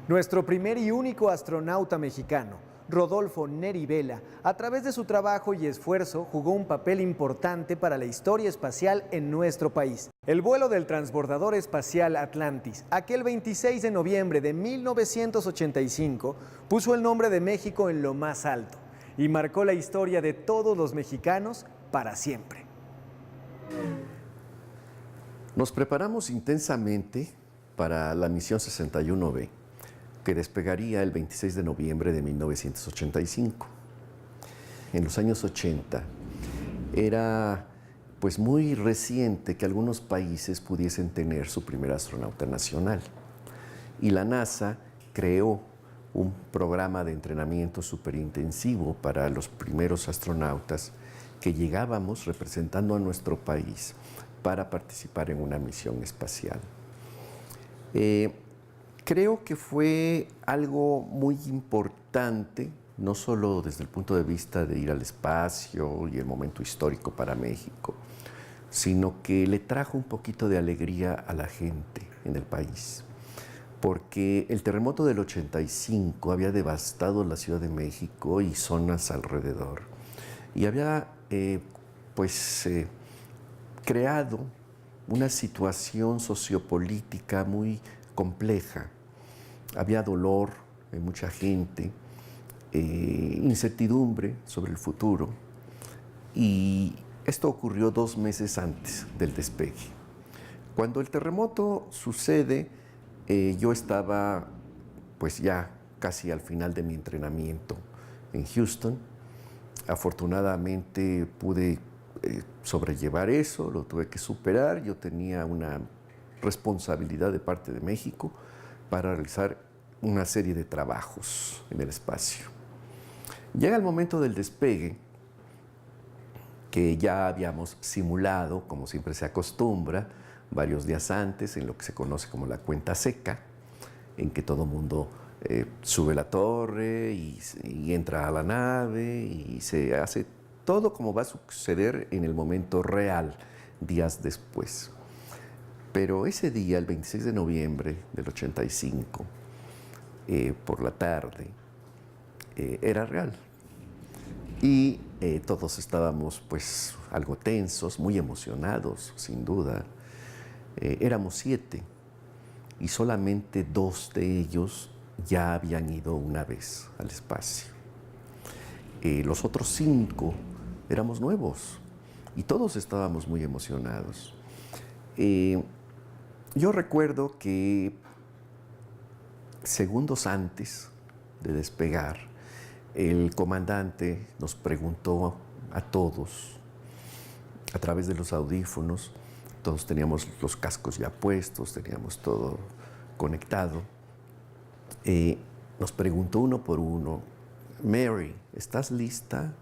Nuestro primer y único astronauta mexicano, Rodolfo Neri Vela, a través de su trabajo y esfuerzo, jugó un papel importante para la historia espacial en nuestro país. El vuelo del transbordador espacial Atlantis, aquel 26 de noviembre de 1985, puso el nombre de México en lo más alto y marcó la historia de todos los mexicanos para siempre. Nos preparamos intensamente para la misión 61B, que despegaría el 26 de noviembre de 1985. En los años 80 era pues muy reciente que algunos países pudiesen tener su primer astronauta nacional. Y la NASA creó un programa de entrenamiento superintensivo para los primeros astronautas que llegábamos representando a nuestro país para participar en una misión espacial. Creo que fue algo muy importante, no solo desde el punto de vista de ir al espacio y el momento histórico para México, sino que le trajo un poquito de alegría a la gente en el país. Porque el terremoto del 85 había devastado la Ciudad de México y zonas alrededor. Y había creado una situación sociopolítica muy compleja. Había dolor en mucha gente, incertidumbre sobre el futuro. Y esto ocurrió 2 meses antes del despegue. Cuando el terremoto sucede, yo estaba pues ya casi al final de mi entrenamiento en Houston. Afortunadamente pude sobrellevar eso, lo tuve que superar. Yo tenía una responsabilidad de parte de México para realizar una serie de trabajos en el espacio. Llega el momento del despegue, que ya habíamos simulado, como siempre se acostumbra, varios días antes, en lo que se conoce como la cuenta seca, en que todo el mundo sube la torre y entra a la nave y se hace todo como va a suceder en el momento real, días después. Pero ese día, el 26 de noviembre del 85, por la tarde, era real. Y todos estábamos pues algo tensos, muy emocionados, sin duda. Éramos 7 y solamente 2 de ellos ya habían ido una vez al espacio. Los otros 5 éramos nuevos y todos estábamos muy emocionados. Yo recuerdo que segundos antes de despegar, el comandante nos preguntó a todos, a través de los audífonos, todos teníamos los cascos ya puestos, teníamos todo conectado, nos preguntó uno por uno: Mary, ¿estás lista?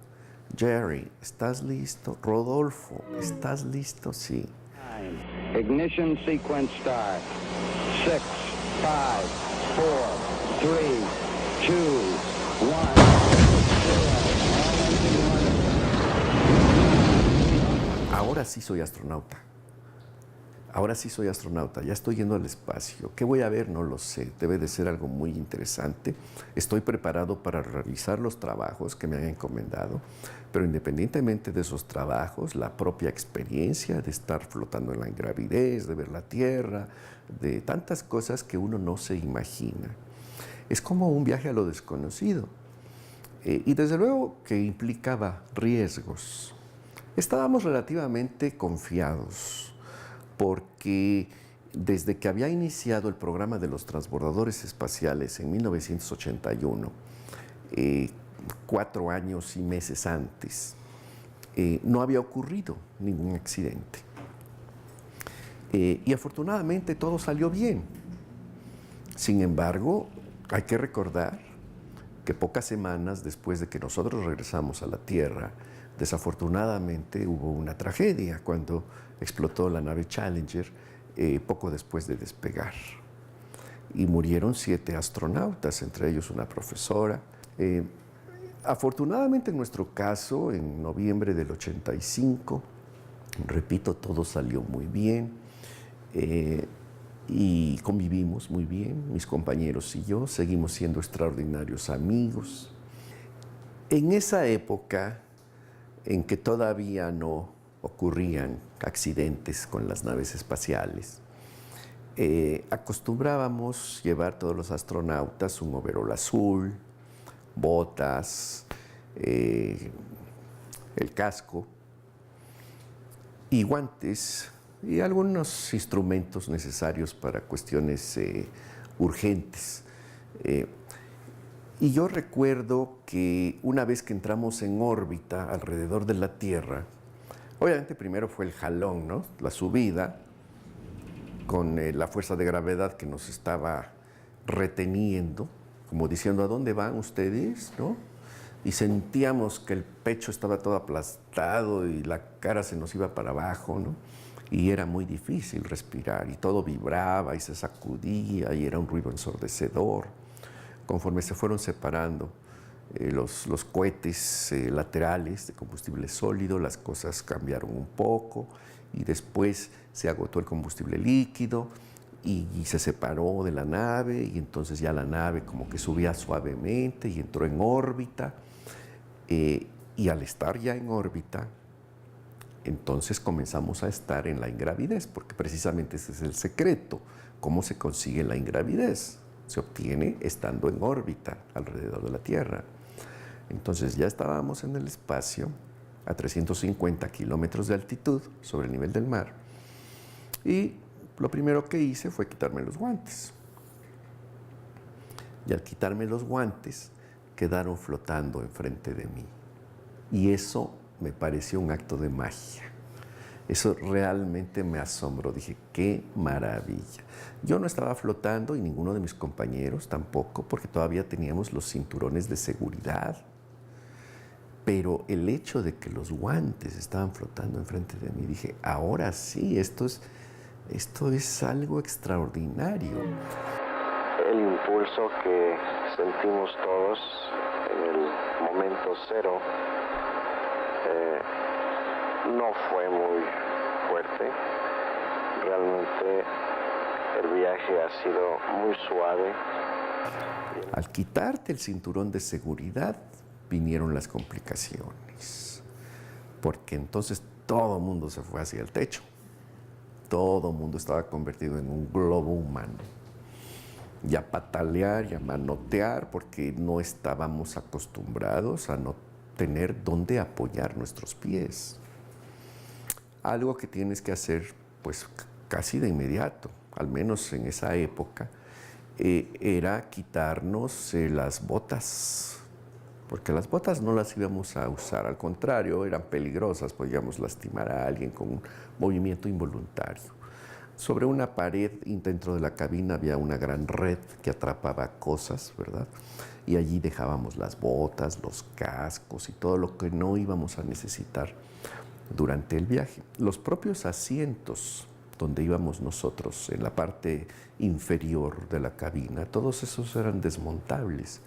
Jerry, ¿estás listo? Rodolfo, ¿estás listo? Sí. Ignition sequence start. 6, 5, 4, 3, 2, 1. Ahora sí soy astronauta. Ahora sí soy astronauta, ya estoy yendo al espacio. ¿Qué voy a ver? No lo sé. Debe de ser algo muy interesante. Estoy preparado para realizar los trabajos que me han encomendado, pero independientemente de esos trabajos, la propia experiencia de estar flotando en la ingravidez, de ver la Tierra, de tantas cosas que uno no se imagina. Es como un viaje a lo desconocido. Y desde luego que implicaba riesgos. Estábamos relativamente confiados, porque desde que había iniciado el programa de los transbordadores espaciales en 1981, 4 años y meses antes, no había ocurrido ningún accidente. Y afortunadamente todo salió bien. Sin embargo, hay que recordar que pocas semanas después de que nosotros regresamos a la Tierra, desafortunadamente hubo una tragedia cuando explotó la nave Challenger poco después de despegar. Y murieron 7 astronautas, entre ellos una profesora. Afortunadamente en nuestro caso, en noviembre del 85, repito, todo salió muy bien. y convivimos muy bien, mis compañeros y yo, seguimos siendo extraordinarios amigos. En esa época en que todavía no ocurrían accidentes con las naves espaciales, acostumbrábamos llevar todos los astronautas un overol azul, botas, el casco y guantes y algunos instrumentos necesarios para cuestiones urgentes. Y yo recuerdo que una vez que entramos en órbita alrededor de la Tierra, obviamente primero fue el jalón, ¿no? La subida con la fuerza de gravedad que nos estaba reteniendo, como diciendo, ¿a dónde van ustedes?, ¿no? Y sentíamos que el pecho estaba todo aplastado y la cara se nos iba para abajo, ¿no? Y era muy difícil respirar y todo vibraba y se sacudía y era un ruido ensordecedor. Conforme se fueron separando los cohetes laterales de combustible sólido, las cosas cambiaron un poco y después se agotó el combustible líquido y se separó de la nave y entonces ya la nave como que subía suavemente y entró en órbita y al estar ya en órbita entonces comenzamos a estar en la ingravidez, porque precisamente ese es el secreto. ¿Cómo se consigue la ingravidez? Se obtiene estando en órbita alrededor de la Tierra. Entonces ya estábamos en el espacio a 350 kilómetros de altitud sobre el nivel del mar y lo primero que hice fue quitarme los guantes. Y al quitarme los guantes quedaron flotando enfrente de mí. Y eso me pareció un acto de magia. Eso realmente me asombró. Dije, qué maravilla. Yo no estaba flotando y ninguno de mis compañeros tampoco, porque todavía teníamos los cinturones de seguridad. Pero el hecho de que los guantes estaban flotando enfrente de mí, dije, ahora sí, esto es algo extraordinario. El impulso que sentimos todos en el momento cero no fue muy fuerte. Realmente el viaje ha sido muy suave. Al quitarte el cinturón de seguridad, vinieron las complicaciones. Porque entonces todo el mundo se fue hacia el techo. Todo el mundo estaba convertido en un globo humano. Y a patalear y a manotear, porque no estábamos acostumbrados a no tener dónde apoyar nuestros pies. Algo que tienes que hacer pues casi de inmediato, al menos en esa época, era quitarnos las botas, porque las botas no las íbamos a usar, al contrario, eran peligrosas, podíamos lastimar a alguien con un movimiento involuntario. Sobre una pared dentro de la cabina había una gran red que atrapaba cosas, ¿verdad? Y allí dejábamos las botas, los cascos y todo lo que no íbamos a necesitar durante el viaje. Los propios asientos donde íbamos nosotros, en la parte inferior de la cabina, todos esos eran desmontables.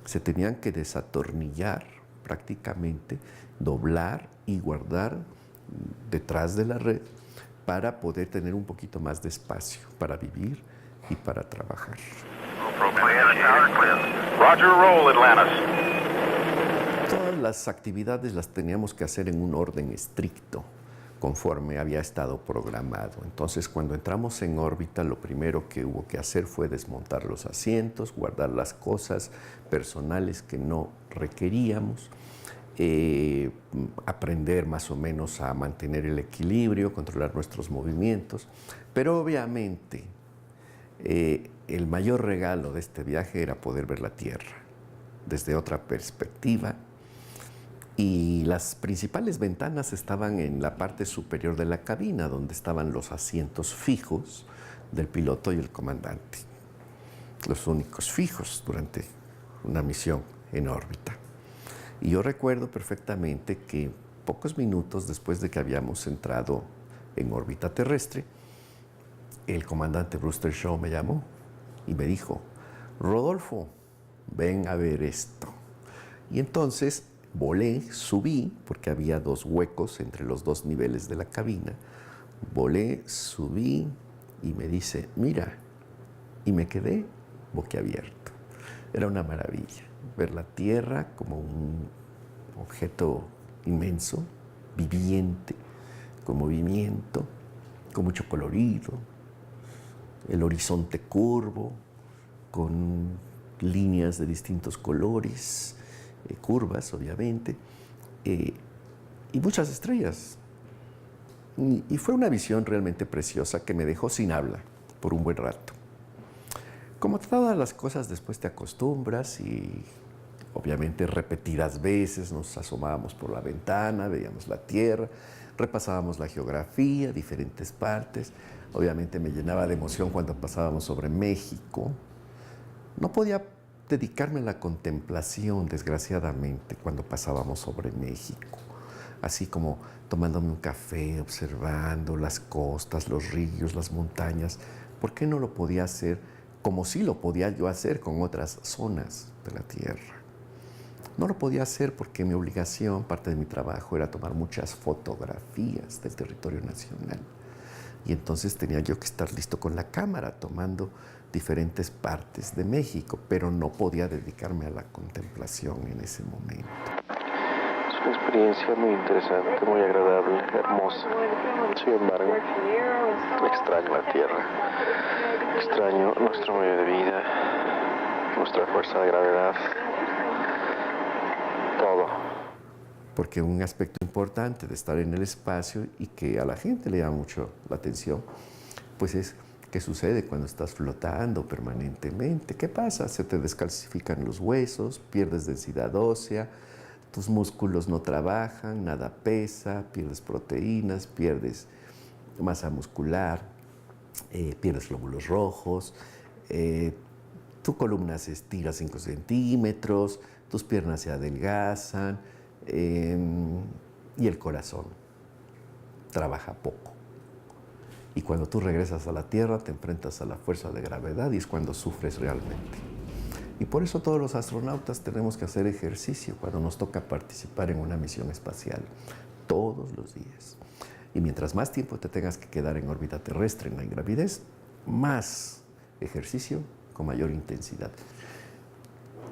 Se tenían que desatornillar prácticamente, doblar y guardar detrás de la red para poder tener un poquito más de espacio para vivir y para trabajar. Roger, roll, Atlantis. Todas las actividades las teníamos que hacer en un orden estricto, conforme había estado programado. Entonces, cuando entramos en órbita, lo primero que hubo que hacer fue desmontar los asientos, guardar las cosas personales que no requeríamos, aprender más o menos a mantener el equilibrio, controlar nuestros movimientos. Pero obviamente, el mayor regalo de este viaje era poder ver la Tierra desde otra perspectiva. Y las principales ventanas estaban en la parte superior de la cabina, donde estaban los asientos fijos del piloto y el comandante. Los únicos fijos durante una misión en órbita. Y yo recuerdo perfectamente que pocos minutos después de que habíamos entrado en órbita terrestre, el comandante Brewster Shaw me llamó y me dijo, Rodolfo, ven a ver esto. Y entonces volé, subí, porque había dos huecos entre los dos niveles de la cabina. Volé, subí y me dice, mira, y me quedé boquiabierto. Era una maravilla ver la Tierra como un objeto inmenso, viviente, con movimiento, con mucho colorido, el horizonte curvo, con líneas de distintos colores, curvas obviamente, y muchas estrellas. Y fue una visión realmente preciosa que me dejó sin habla por un buen rato. Como todas las cosas, después te acostumbras y obviamente repetidas veces nos asomábamos por la ventana, veíamos la Tierra, repasábamos la geografía, diferentes partes. Obviamente me llenaba de emoción cuando pasábamos sobre México. No podía dedicarme a la contemplación, desgraciadamente, cuando pasábamos sobre México. Así como tomándome un café, observando las costas, los ríos, las montañas. ¿Por qué no lo podía hacer como sí lo podía yo hacer con otras zonas de la Tierra? No lo podía hacer porque mi obligación, parte de mi trabajo, era tomar muchas fotografías del territorio nacional. Y entonces tenía yo que estar listo con la cámara, tomando diferentes partes de México, pero no podía dedicarme a la contemplación en ese momento. Es una experiencia muy interesante, muy agradable, hermosa. Sin embargo, extraño la Tierra, extraño nuestro medio de vida, nuestra fuerza de gravedad, todo. Porque un aspecto importante de estar en el espacio y que a la gente le llama mucho la atención, pues es qué sucede cuando estás flotando permanentemente. ¿Qué pasa? Se te descalcifican los huesos, pierdes densidad ósea, tus músculos no trabajan, nada pesa, pierdes proteínas, pierdes masa muscular, pierdes glóbulos rojos, tu columna se estira 5 centímetros, tus piernas se adelgazan y el corazón trabaja poco. Y cuando tú regresas a la Tierra te enfrentas a la fuerza de gravedad y es cuando sufres realmente. Y por eso todos los astronautas tenemos que hacer ejercicio cuando nos toca participar en una misión espacial, todos los días. Y mientras más tiempo te tengas que quedar en órbita terrestre, en la ingravidez, más ejercicio con mayor intensidad.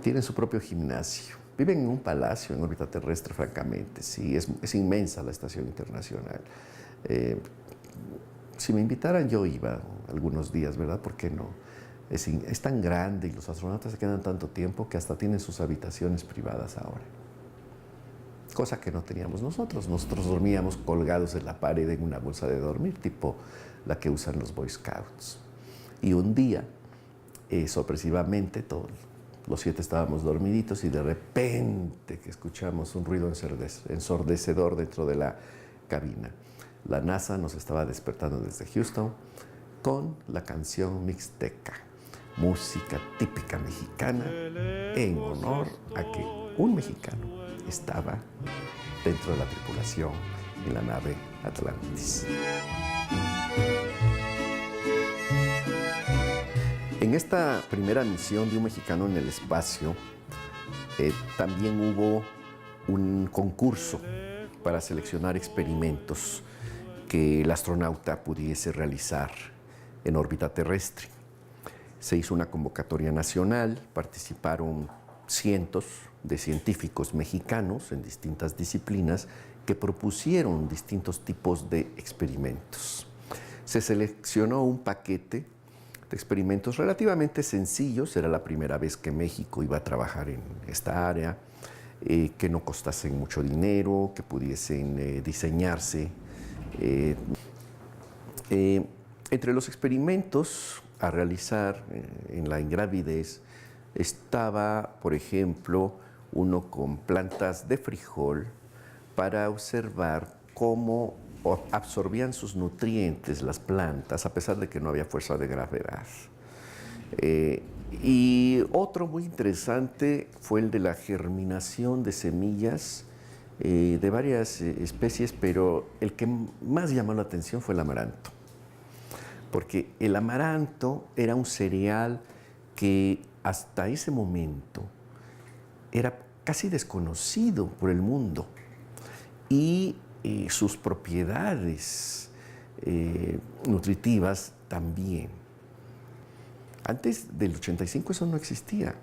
Tienen su propio gimnasio. Viven en un palacio en órbita terrestre, francamente. Sí, es inmensa la estación internacional. Si me invitaran, yo iba algunos días, ¿verdad? ¿Por qué no? Es tan grande y los astronautas se quedan tanto tiempo que hasta tienen sus habitaciones privadas ahora. Cosa que no teníamos nosotros. Nosotros dormíamos colgados en la pared en una bolsa de dormir, tipo la que usan los Boy Scouts. Y un día, sorpresivamente, todos los 7 estábamos dormiditos y de repente que escuchamos un ruido ensordecedor dentro de la cabina. La NASA nos estaba despertando desde Houston con la canción Mixteca, música típica mexicana, en honor a que un mexicano estaba dentro de la tripulación en la nave Atlantis. En esta primera misión de un mexicano en el espacio, también hubo un concurso para seleccionar experimentos que el astronauta pudiese realizar en órbita terrestre. Se hizo una convocatoria nacional, participaron cientos de científicos mexicanos en distintas disciplinas que propusieron distintos tipos de experimentos. Se seleccionó un paquete de experimentos relativamente sencillos, era la primera vez que México iba a trabajar en esta área, que no costasen mucho dinero, que pudiesen diseñarse. Entre los experimentos a realizar en la ingravidez estaba, por ejemplo, uno con plantas de frijol para observar cómo absorbían sus nutrientes las plantas a pesar de que no había fuerza de gravedad. Y otro muy interesante fue el de la germinación de semillas de varias especies, pero el que más llamó la atención fue el amaranto. Porque el amaranto era un cereal que hasta ese momento era casi desconocido por el mundo y sus propiedades nutritivas también. Antes del 85 eso no existía.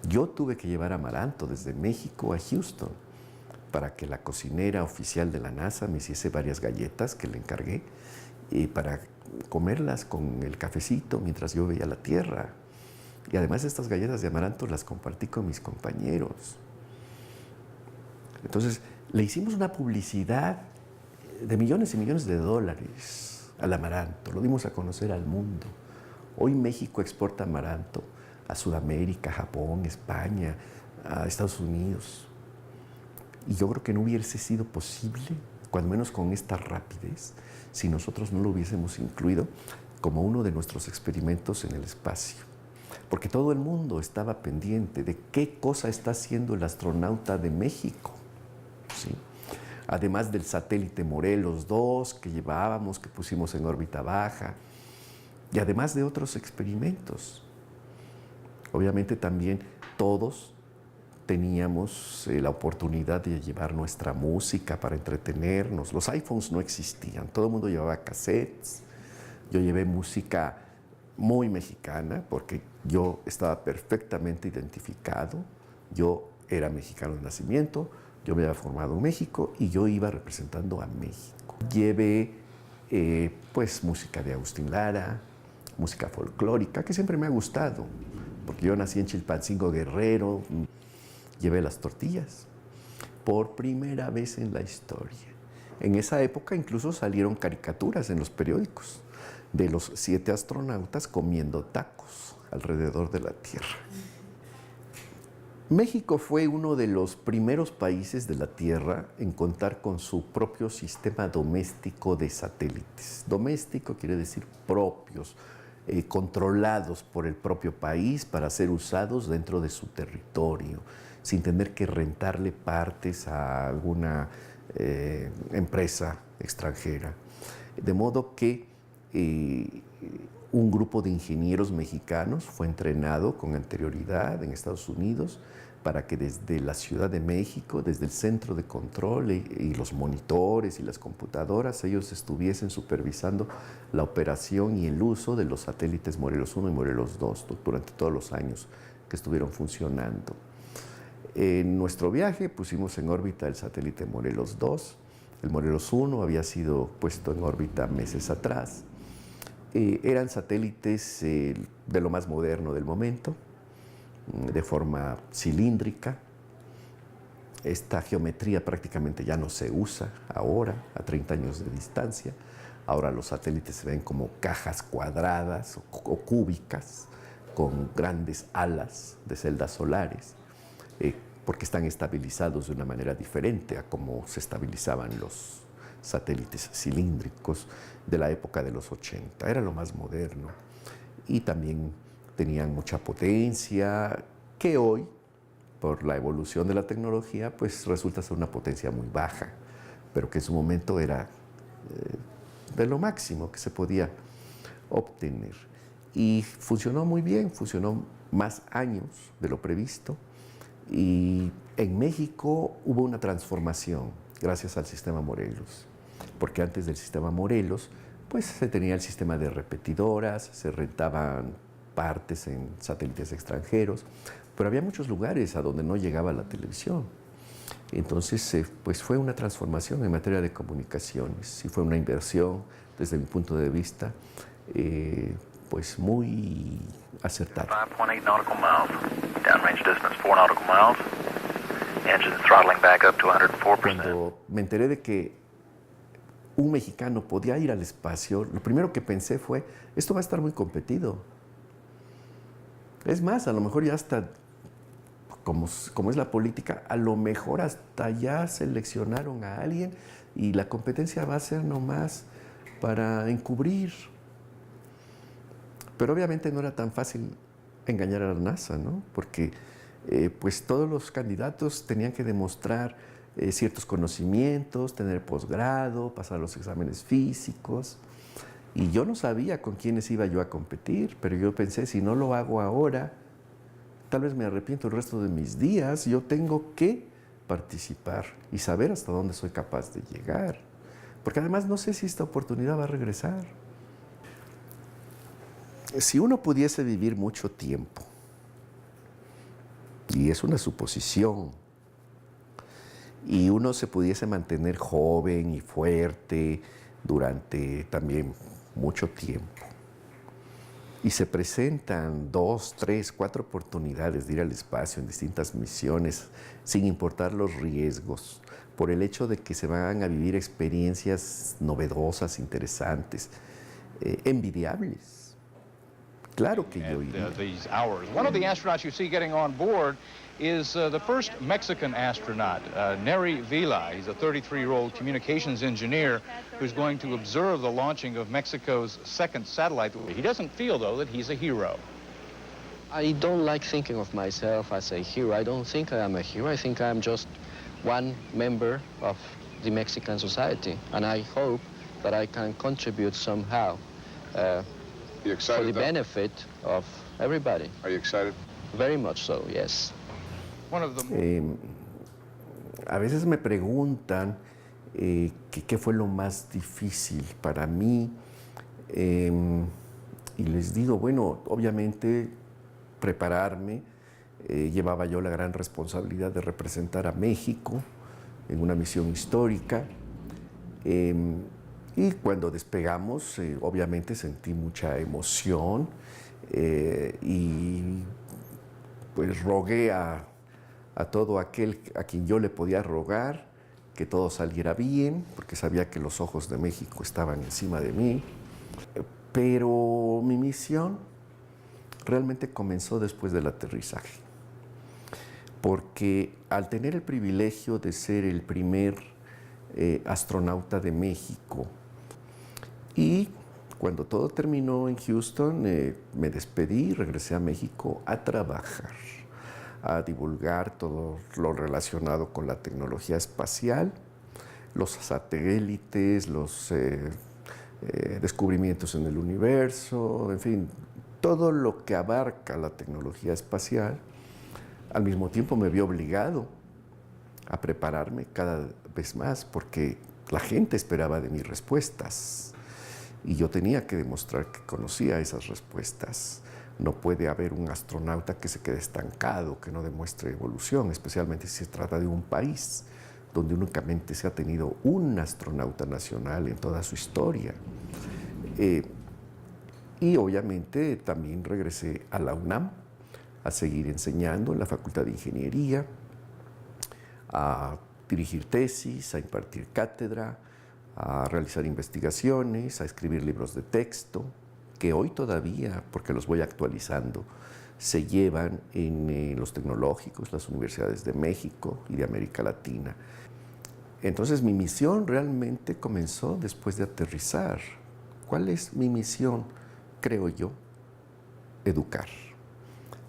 Yo tuve que llevar amaranto desde México a Houston para que la cocinera oficial de la NASA me hiciese varias galletas que le encargué para comerlas con el cafecito mientras yo veía la Tierra. Y además estas galletas de amaranto las compartí con mis compañeros. Entonces, le hicimos una publicidad de millones y millones de dólares al amaranto. Lo dimos a conocer al mundo. Hoy México exporta amaranto a Sudamérica, Japón, España, a Estados Unidos. Y yo creo que no hubiese sido posible, cuando menos con esta rapidez, si nosotros no lo hubiésemos incluido como uno de nuestros experimentos en el espacio. Porque todo el mundo estaba pendiente de qué cosa está haciendo el astronauta de México, ¿sí? Además del satélite Morelos 2 que llevábamos, que pusimos en órbita baja, y además de otros experimentos. Obviamente también todos teníamos la oportunidad de llevar nuestra música para entretenernos. Los iPhones no existían, todo el mundo llevaba cassettes. Yo llevé música muy mexicana porque yo estaba perfectamente identificado. Yo era mexicano de nacimiento, yo me había formado en México y yo iba representando a México. Llevé pues música de Agustín Lara, música folclórica, que siempre me ha gustado, porque yo nací en Chilpancingo, Guerrero. Llevé las tortillas por primera vez en la historia. En esa época incluso salieron caricaturas en los periódicos de los 7 astronautas comiendo tacos alrededor de la Tierra. México fue uno de los primeros países de la Tierra en contar con su propio sistema doméstico de satélites. Doméstico quiere decir propios, controlados por el propio país para ser usados dentro de su territorio, sin tener que rentarle partes a alguna empresa extranjera. De modo que un grupo de ingenieros mexicanos fue entrenado con anterioridad en Estados Unidos para que desde la Ciudad de México, desde el centro de control y los monitores y las computadoras, ellos estuviesen supervisando la operación y el uso de los satélites Morelos 1 y Morelos 2 durante todos los años que estuvieron funcionando. En nuestro viaje pusimos en órbita el satélite Morelos 2. El Morelos 1 había sido puesto en órbita meses atrás. Eran satélites de lo más moderno del momento, de forma cilíndrica. Esta geometría prácticamente ya no se usa ahora, a 30 años de distancia. Ahora los satélites se ven como cajas cuadradas o cúbicas con grandes alas de celdas solares, porque están estabilizados de una manera diferente a cómo se estabilizaban los satélites cilíndricos de la época de los 80. Era lo más moderno y también tenían mucha potencia, que hoy, por la evolución de la tecnología, pues resulta ser una potencia muy baja, pero que en su momento era de lo máximo que se podía obtener. Y funcionó muy bien, funcionó más años de lo previsto. Y en México hubo una transformación gracias al sistema Morelos, porque antes del sistema Morelos, pues se tenía el sistema de repetidoras, se rentaban partes en satélites extranjeros, pero había muchos lugares a donde no llegaba la televisión. Entonces, pues fue una transformación en materia de comunicaciones y fue una inversión, desde mi punto de vista, pues muy acertada. 5.8 nautical miles. Downrange distance 4 nautical miles. Engine throttling back up to 104%. Cuando me enteré de que un mexicano podía ir al espacio, lo primero que pensé fue, esto va a estar muy competido. Es más, a lo mejor ya hasta, como es la política, a lo mejor hasta ya seleccionaron a alguien y la competencia va a ser nomás para encubrir. Pero obviamente no era tan fácil engañar a la NASA, ¿no? Porque pues todos los candidatos tenían que demostrar ciertos conocimientos, tener posgrado, pasar los exámenes físicos. Y yo no sabía con quiénes iba yo a competir, pero yo pensé, si no lo hago ahora, tal vez me arrepiento el resto de mis días. Yo tengo que participar y saber hasta dónde soy capaz de llegar. porque además no sé si esta oportunidad va a regresar. Si uno pudiese vivir mucho tiempo, y es una suposición, y uno se pudiese mantener joven y fuerte durante también mucho tiempo, y se presentan 2, 3, 4 oportunidades de ir al espacio en distintas misiones, sin importar los riesgos, por el hecho de que se van a vivir experiencias novedosas, interesantes, envidiables. Claro que yo iría. These hours. One of the astronauts you see getting on board is the first Mexican astronaut, Neri Vila. He's a 33-year-old communications engineer who's going to observe the launching of Mexico's second satellite. He doesn't feel, though, that he's a hero. I don't like thinking of myself as a hero. I don't think I am a hero. I think I'm just one member of the Mexican society, and I hope that I can contribute somehow You for excited, the though? benefit of everybody. Are you excited? Very much so, yes. One of the A veces me preguntan qué fue lo más difícil para mí, y les digo, bueno, obviamente prepararme, llevaba yo la gran responsabilidad de representar a México en una misión histórica, y cuando despegamos, obviamente sentí mucha emoción, y pues rogué a todo aquel a quien yo le podía rogar que todo saliera bien, porque sabía que los ojos de México estaban encima de mí. Pero mi misión realmente comenzó después del aterrizaje, porque al tener el privilegio de ser el primer astronauta de México, y cuando todo terminó en Houston, me despedí y regresé a México a trabajar, a divulgar todo lo relacionado con la tecnología espacial, los satélites, los descubrimientos en el universo, en fin, todo lo que abarca la tecnología espacial. Al mismo tiempo me vi obligado a prepararme cada vez más porque la gente esperaba de mis respuestas y yo tenía que demostrar que conocía esas respuestas. No puede haber un astronauta que se quede estancado, que no demuestre evolución, especialmente si se trata de un país donde únicamente se ha tenido un astronauta nacional en toda su historia. Y obviamente también regresé a la UNAM a seguir enseñando en la Facultad de Ingeniería, a dirigir tesis, a impartir cátedra, a realizar investigaciones, a escribir libros de texto, que hoy todavía, porque los voy actualizando, se llevan en los tecnológicos, las universidades de México y de América Latina. Entonces mi misión realmente comenzó después de aterrizar. ¿Cuál es mi misión? Creo yo, educar.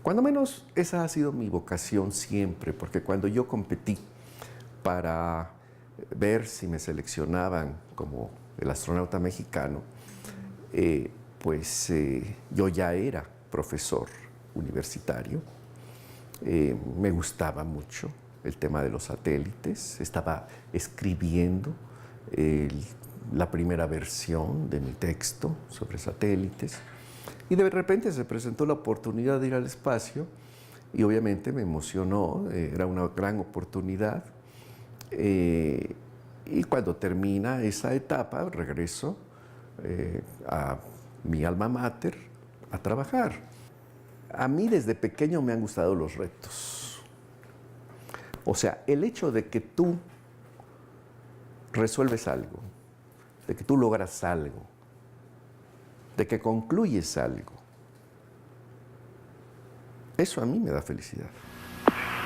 Cuando menos esa ha sido mi vocación siempre, porque cuando yo competí para ver si me seleccionaban como el astronauta mexicano, yo ya era profesor universitario, me gustaba mucho el tema de los satélites, estaba escribiendo la primera versión de mi texto sobre satélites y de repente se presentó la oportunidad de ir al espacio y obviamente me emocionó, era una gran oportunidad. Y cuando termina esa etapa regreso a mi alma mater a trabajar. A mí desde pequeño me han gustado los retos. O sea, el hecho de que tú resuelves algo, de que tú logras algo, de que concluyes algo, eso a mí me da felicidad.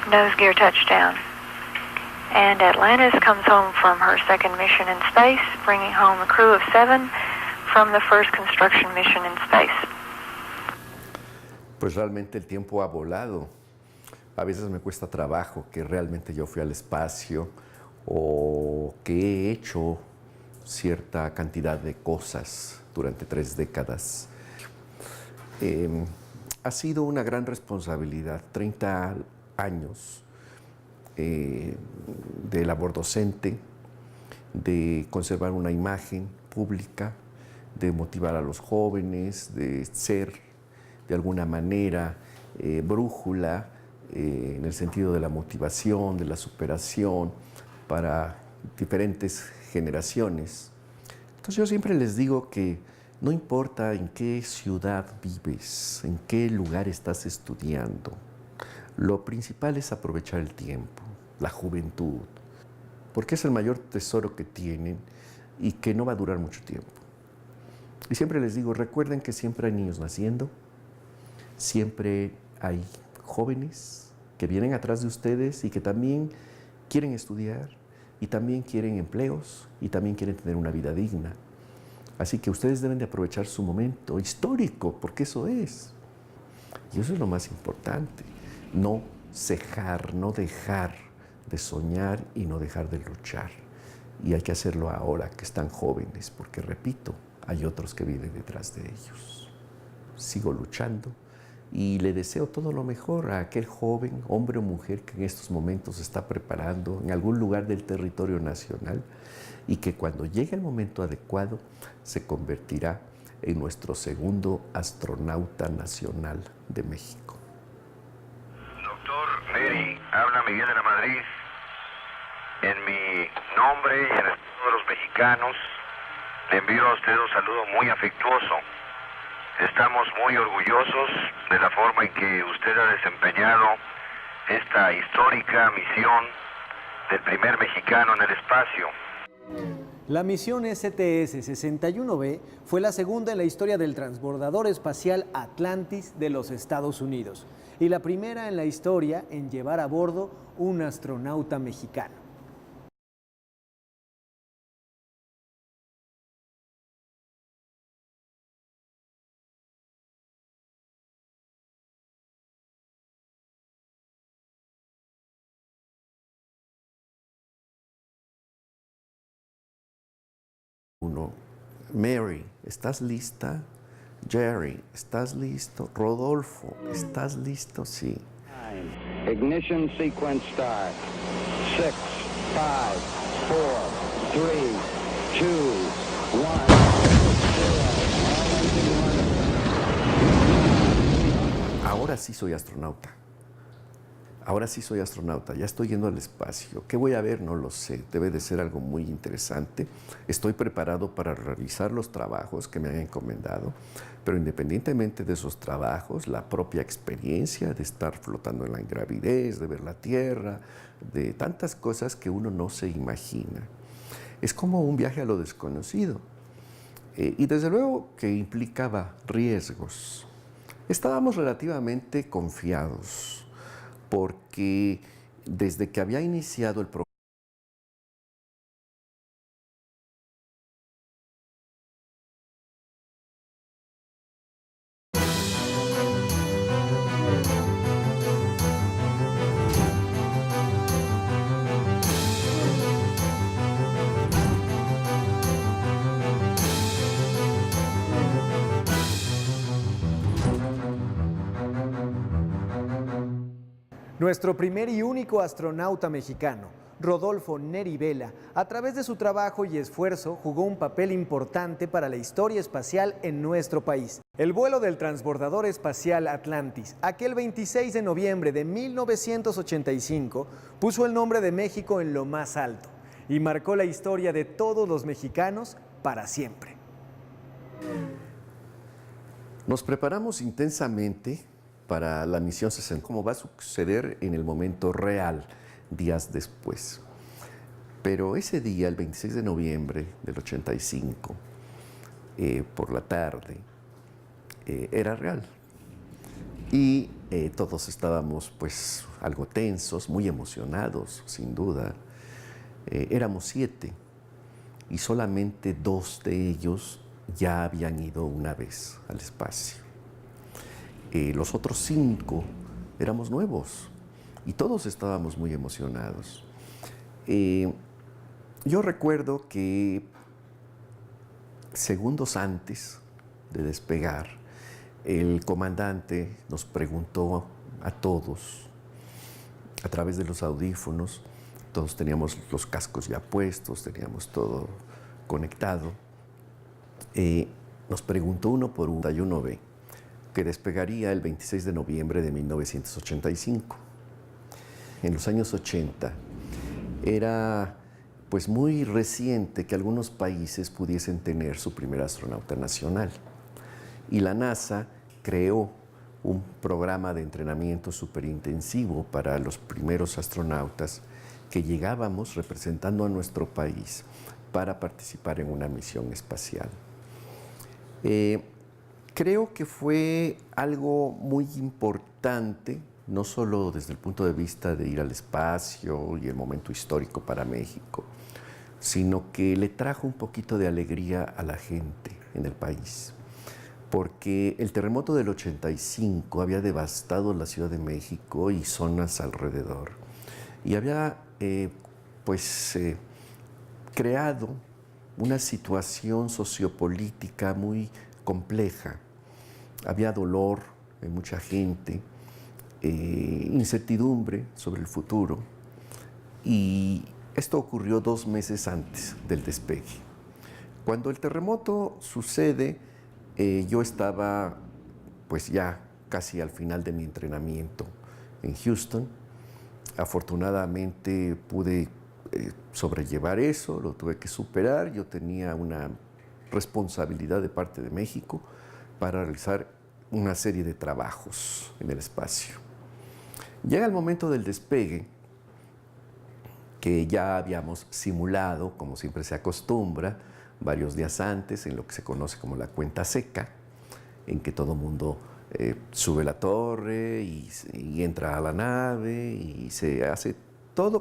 Nose gear touchdown. And Atlantis comes home from her second mission in space, bringing home a crew of 7 from the first construction mission in space. Pues realmente el tiempo ha volado. A veces me cuesta trabajo que realmente yo fui al espacio o que he hecho cierta cantidad de cosas durante 3 décadas. Ha sido una gran responsabilidad, 30 años de labor docente de conservar una imagen pública, de motivar a los jóvenes, de ser de alguna manera brújula en el sentido de la motivación, de la superación para diferentes generaciones. Entonces yo siempre les digo que no importa en qué ciudad vives, en qué lugar estás estudiando, lo principal es aprovechar el tiempo, la juventud, porque es el mayor tesoro que tienen y que no va a durar mucho tiempo. Y siempre les digo, recuerden que siempre hay niños naciendo, siempre hay jóvenes que vienen atrás de ustedes y que también quieren estudiar y también quieren empleos y también quieren tener una vida digna. Así que ustedes deben de aprovechar su momento histórico, porque eso es. Y eso es lo más importante. No cejar, no dejar de soñar y no dejar de luchar. Y hay que hacerlo ahora que están jóvenes, porque repito, hay otros que viven detrás de ellos. Sigo luchando y le deseo todo lo mejor a aquel joven, hombre o mujer que en estos momentos se está preparando en algún lugar del territorio nacional y que cuando llegue el momento adecuado se convertirá en nuestro segundo astronauta nacional de México. Doctor Neri, habla Miguel de la Madrid. En mi nombre y en el de todos los mexicanos, le envío a usted un saludo muy afectuoso. Estamos muy orgullosos de la forma en que usted ha desempeñado esta histórica misión del primer mexicano en el espacio. La misión STS-61B fue la segunda en la historia del transbordador espacial Atlantis de los Estados Unidos y la primera en la historia en llevar a bordo un astronauta mexicano. Mary, ¿estás lista? Jerry, ¿estás listo? Rodolfo, ¿estás listo? Sí. Ignition sequence start. 6, 5, 4, 3, 2, 1. Ahora sí soy astronauta. Ahora sí soy astronauta, ya estoy yendo al espacio. ¿Qué voy a ver? No lo sé. Debe de ser algo muy interesante. Estoy preparado para realizar los trabajos que me han encomendado, pero independientemente de esos trabajos, la propia experiencia de estar flotando en la ingravidez, de ver la Tierra, de tantas cosas que uno no se imagina. Es como un viaje a lo desconocido. Y desde luego que implicaba riesgos. Estábamos relativamente confiados, porque desde que había iniciado el programa, Nuestro primer y único astronauta mexicano, Rodolfo Neri Vela, a través de su trabajo y esfuerzo, jugó un papel importante para la historia espacial en nuestro país. El vuelo del transbordador espacial Atlantis, aquel 26 de noviembre de 1985, puso el nombre de México en lo más alto y marcó la historia de todos los mexicanos para siempre. nos preparamos intensamente para la misión 60, como va a suceder en el momento real, días después. Pero ese día, el 26 de noviembre del 85, por la tarde, era real. Y todos estábamos pues algo tensos, muy emocionados, sin duda. Éramos 7 y solamente 2 de ellos ya habían ido una vez al espacio. Los otros 5 éramos nuevos y todos estábamos muy emocionados. Yo recuerdo que segundos antes de despegar, el comandante nos preguntó a todos, a través de los audífonos, Todos teníamos los cascos ya puestos, teníamos todo conectado. Nos preguntó uno por uno, y uno B, que despegaría el 26 de noviembre de 1985. En los años 80 era pues muy reciente que algunos países pudiesen tener su primer astronauta nacional. Y la NASA creó un programa de entrenamiento superintensivo para los primeros astronautas que llegábamos representando a nuestro país para participar en una misión espacial. Creo que fue algo muy importante, no solo desde el punto de vista de ir al espacio y el momento histórico para México, sino que le trajo un poquito de alegría a la gente en el país. Porque el terremoto del 85 había devastado la Ciudad de México y zonas alrededor. Y había creado una situación sociopolítica muy compleja. Había dolor en mucha gente, incertidumbre sobre el futuro. Y esto ocurrió 2 meses antes del despegue. Cuando el terremoto sucede, yo estaba pues ya casi al final de mi entrenamiento en Houston. Afortunadamente pude sobrellevar eso, lo tuve que superar. Yo tenía una responsabilidad de parte de México para realizar una serie de trabajos en el espacio. Llega el momento del despegue, que ya habíamos simulado, como siempre se acostumbra, varios días antes, en lo que se conoce como la cuenta seca, en que todo el mundo sube la torre y entra a la nave y se hace todo